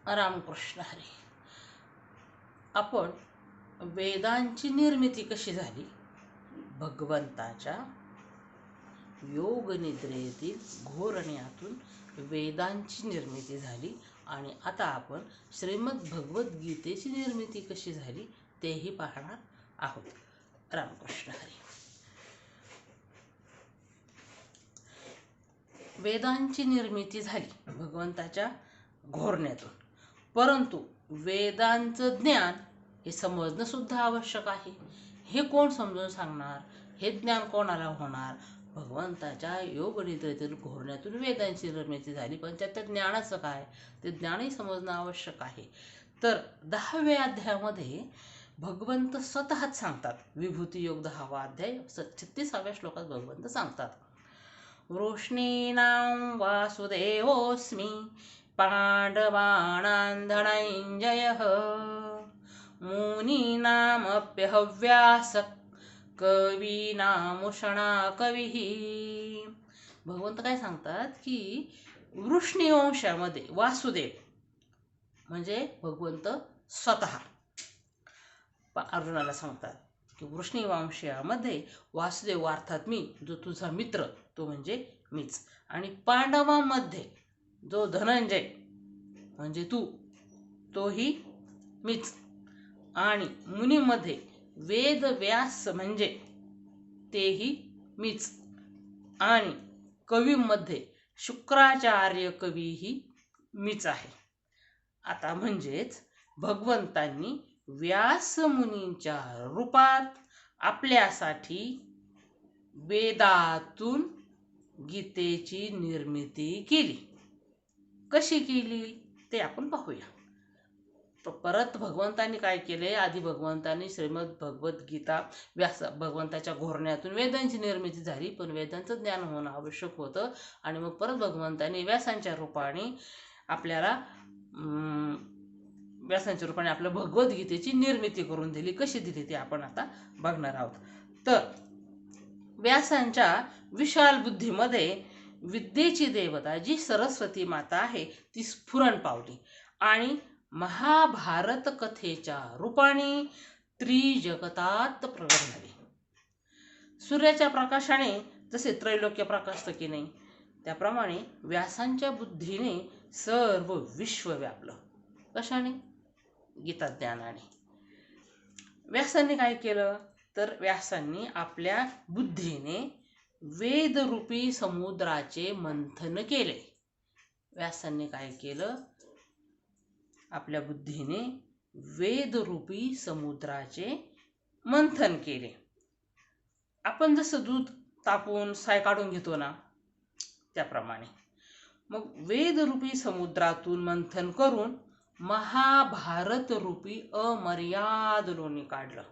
रामकृष्ण हरी. आपण वेदांची निर्मिती कशी झाली, भगवंताच्या योग निद्रेतील घोरण्यातून वेदांची निर्मिती झाली. आणि आता आपण श्रीमद भगवद्गीतेची निर्मिती कशी झाली तेही पाहणार आहोत. रामकृष्ण हरी. वेदांची निर्मिती झाली भगवंताच्या घोरण्यातून, परंतु वेदांचं ज्ञान हे समजणं सुद्धा आवश्यक आहे. हे कोण समजून सांगणार? हे ज्ञान कोणाला होणार? भगवंताच्या योग निद्रेतील घोरण्यातून वेदांची निर्मिती झाली, पण त्या ज्ञानाचं काय, ते ज्ञानही समजणं आवश्यक आहे. तर 10व्या अध्यायामध्ये भगवंत स्वतःच सांगतात. विभूती योग 10वा अध्याय 36व्या श्लोकात भगवंत सांगतात, वृष्णीनां वासुदेवोऽस्मि पांडवानां धनञ्जयः मुनीनामप्यहव्यासः कवीनामुषणा कविः. भगवंत काय सांगतात की वृष्णी वंशामध्ये वासुदेव म्हणजे भगवंत स्वतः अर्जुनाला सांगतात की वृष्णी वंशामध्ये वासुदेव अर्थात मी, जो तुझा मित्र तो म्हणजे मीच, आणि पांडवांमध्ये जो धनंजय म्हणजे तू तोही मीच, आणि मुनीमध्ये वेद व्यास म्हणजे तेही मीच, आणि कवीमध्ये शुक्राचार्य कवीही मीच आहे. आता म्हणजेच भगवंतांनी व्यास मुनींच्या रूपात आपल्यासाठी वेदातून गीतेची निर्मिती केली. कशी केली ते आपण पाहूया. परत भगवंतांनी काय केले, आधी भगवंतांनी श्रीमद भगवद्गीता भगवंताच्या घोरण्यातून वेदांची निर्मिती झाली, पण वेदांचं ज्ञान होणं आवश्यक होतं. आणि मग परत भगवंतांनी व्यासांच्या रूपाने आपल्या भगवद्गीतेची निर्मिती करून दिली. कशी दिली ते आपण आता बघणार आहोत. तर व्यासांच्या विशाल बुद्धीमध्ये विद्येची देवता जी सरस्वती माता आहे ती स्फुरण पावली, आणि महाभारत कथेच्या रूपाने त्रिजगतात प्रगट झाली. सूर्याच्या प्रकाशाने जसे त्रैलोक्य प्रकाशतं की नाही, त्याप्रमाणे व्यासांच्या बुद्धीने सर्व विश्व व्यापलं. कशाने? गीता ज्ञानाने. व्यासांनी काय केलं, तर व्यासांनी आपल्या बुद्धीने वेदरूपी समुद्राचे मंथन केले. व्यासांनी काय केलं, आपल्या बुद्धीने वेदरूपी समुद्राचे मंथन केले. आपण जसं दूध तापून साय काढून घेतो ना, त्याप्रमाणे मग वेदरूपी समुद्रातून मंथन करून महाभारत रूपी अमर्याद लोणी काढलं.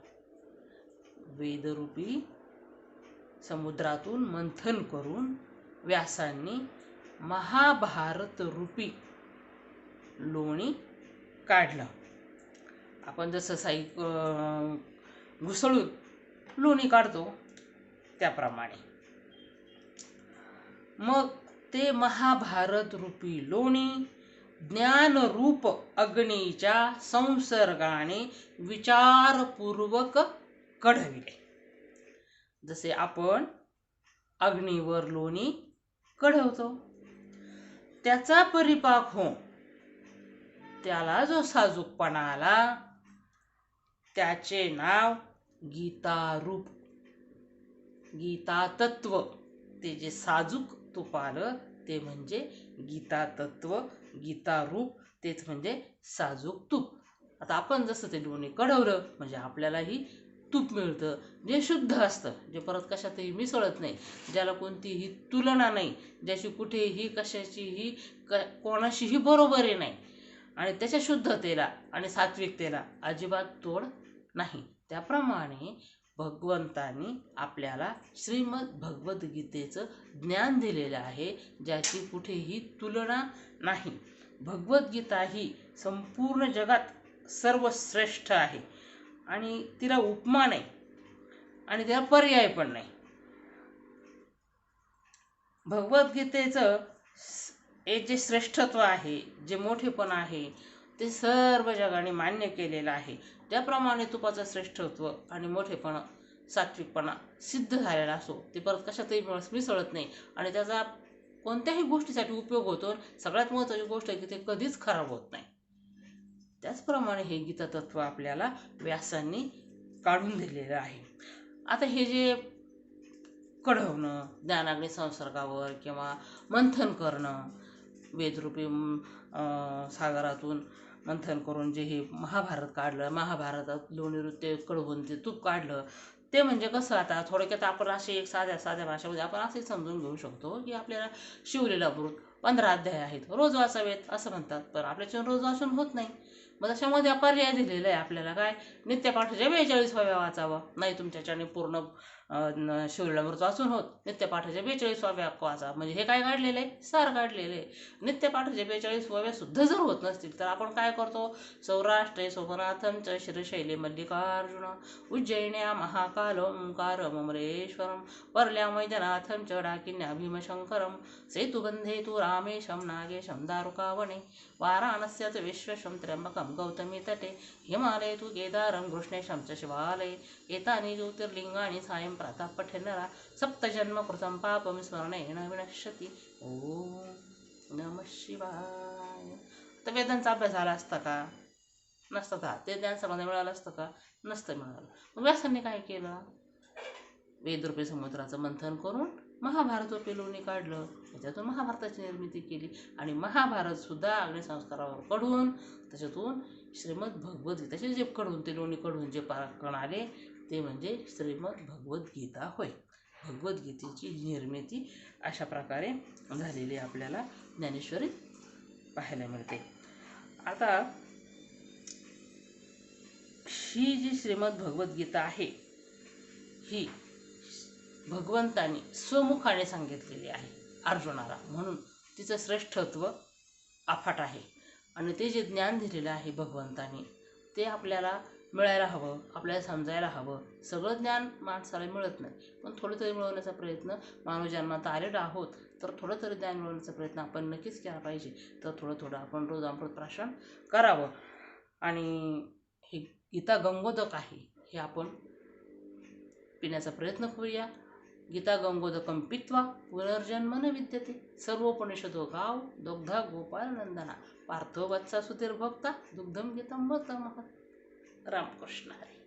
वेदरूपी समुद्रातून मंथन करून व्यासांनी महाभारत रूपी लोणी काढलं. आपण जसं साई घुसळून लोणी काढतो त्याप्रमाणे. मग ते महाभारत रूपी लोणी ज्ञानरूप अग्नीच्या संसर्गाने विचारपूर्वक कढविले. जसे आपण अग्नीवर लोणी कढवतो, त्याचा परिपाक होऊन त्याला जो साजूकपणा आला त्याचे नाव गीतारूप, गीता तत्व. ते जे साजूक तूप आलं ते म्हणजे गीता तत्व, गीता रूप तेच म्हणजे साजूक तूप. आता आपण जसं ते लोणी कढवलं म्हणजे आपल्यालाही तूप मिळतं, जे शुद्ध असतं, जे परत कशातही मिसळत नाही, ज्याला कोणतीही तुलना नाही, ज्याची कुठेही कशाचीही कोणाशीही बरोबरी नाही, आणि त्याच्या शुद्धतेला आणि सात्विकतेला अजिबात तोड नाही. त्याप्रमाणे भगवंतांनी आपल्याला श्रीमद भगवद्गीतेचं ज्ञान दिलेलं आहे, ज्याची कुठेही तुलना नाही. भगवद्गीता ही संपूर्ण जगात सर्वश्रेष्ठ आहे, आणि तिला उपमा नाही आणि तिला पर्याय पण नाही. भगवद्गीतेचं हे जे श्रेष्ठत्व आहे, जे मोठेपण आहे, ते सर्व जगाने मान्य केलेलं आहे. त्याप्रमाणे तुपाचं श्रेष्ठत्व आणि मोठेपणा, सात्विकपणा सिद्ध झालेला असो, ते परत कशातही मिसळत नाही आणि त्याचा कोणत्याही गोष्टीसाठी उपयोग होतो. सगळ्यात महत्त्वाची गोष्ट आहे की ते कधीच खराब होत नाही. त्याचप्रमाणे हे गीता तत्व आपल्याला व्यासांनी काढून दिलेलं आहे. आता हे जे कढवणं, ज्ञानाग्नी संसर्गावर किंवा मंथन करणं, वेदरूपी सागरातून मंथन करून जे हे महाभारत काढलं, महाभारतात लोणीरून ते कढवून ते तूप काढलं, ते म्हणजे कसं, आता थोडक्यात आपण असे एक साध्या भाषेमध्ये आपण असे समजून घेऊ शकतो की आपल्याला शिवलीलामृत 15 अध्याय आहेत, रोज वाचावेत असं म्हणतात, पण आपल्याच्यानं रोज वाचून होत नाही. मग त्याच्यामध्ये पर्याय दिलेला आहे आपल्याला, काय, नित्यपाठाच्या 42 व्या वाचावं. नाही तुमच्याच्याने पूर्ण शिवलीलामृत वाचून होत, नित्यपाठाच्या 42 व्या वाचा. म्हणजे हे काय काढलेलं आहे, सार काढलेलं आहे. नित्यपाठाच्या 42 व्या सुद्धा जर होत नसतील तर आपण काय करतो, सौराष्ट्रे सोमनाथम च श्रीशैले मल्लिकार्जुन उज्जैन्या महाकाल ओंकार ममरेश्वरम परल्या मैदनाथम च डाकिन्या भीमशंकरम सेतुबंधे तु रामेशम नागेशम दारुकावणे वाराणस्याच विश्वशम त्र्यंबकम गौतमी तटे हिमालय तु केदारम कृष्णेशम च शिवालये एतानि ज्योतिर्लिंगानि सायं प्रातः पठेन्नरा सप्तजन्मकृतं पापं स्मरणेन विनश्यति. ओम नमः शिवाय. तर वेदांचा अभ्यास झाला असता का, नसता का? ते ज्ञान समाधान मिळालं असतं का, नसतं मिळालं. मग व्यासांनी काय केलं, वेदरूपी समुद्राचं मंथन करून महाभारत लोणी काढलं, त्याच्यातून महाभारताची निर्मिती केली आणि महाभारत सुद्धा अग्निसंस्कारावर कढून त्याच्यातून श्रीमद भगवद्गीताचे जे कढून ते लोणी कढून जे पारायण आले ते म्हणजे श्रीमद भगवद्गीता होय. भगवद्गीतेची निर्मिती अशा प्रकारे झालेली आपल्याला ज्ञानेश्वरीत पाहायला मिळते. आता ही जी श्रीमद भगवद्गीता आहे ही भगवंतानी स्वमुखाने सांगितलेली आहे अर्जुनाला, म्हणून तिचं श्रेष्ठत्व अफाट आहे. आणि ते जे ज्ञान दिलेलं आहे भगवंतानी ते आपल्याला मिळायला हवं, आपल्याला समजायला हवं. सगळं ज्ञान माणसाला मिळत नाही, पण थोडं तरी मिळवण्याचा प्रयत्न मानवजन्मात आलेलो आहोत, तर थोडं तरी ज्ञान मिळवण्याचा प्रयत्न आपण नक्कीच केला पाहिजे. तर थोडं आपण रोज अमृत प्राशन करावं. आणि हे गीता गंगोदक आहे हे आपण पिण्याचा प्रयत्न करूया. गीता गंगोदकं पीत्वा पुनर्जन्म न विद्यते सर्वोपनिषदो गाव दुग्धा गोपाल नंदना पार्थो वत्सा सुधीर्भोक्ता दुग्धम गीतम मृतमः. रामकृष्ण हरी.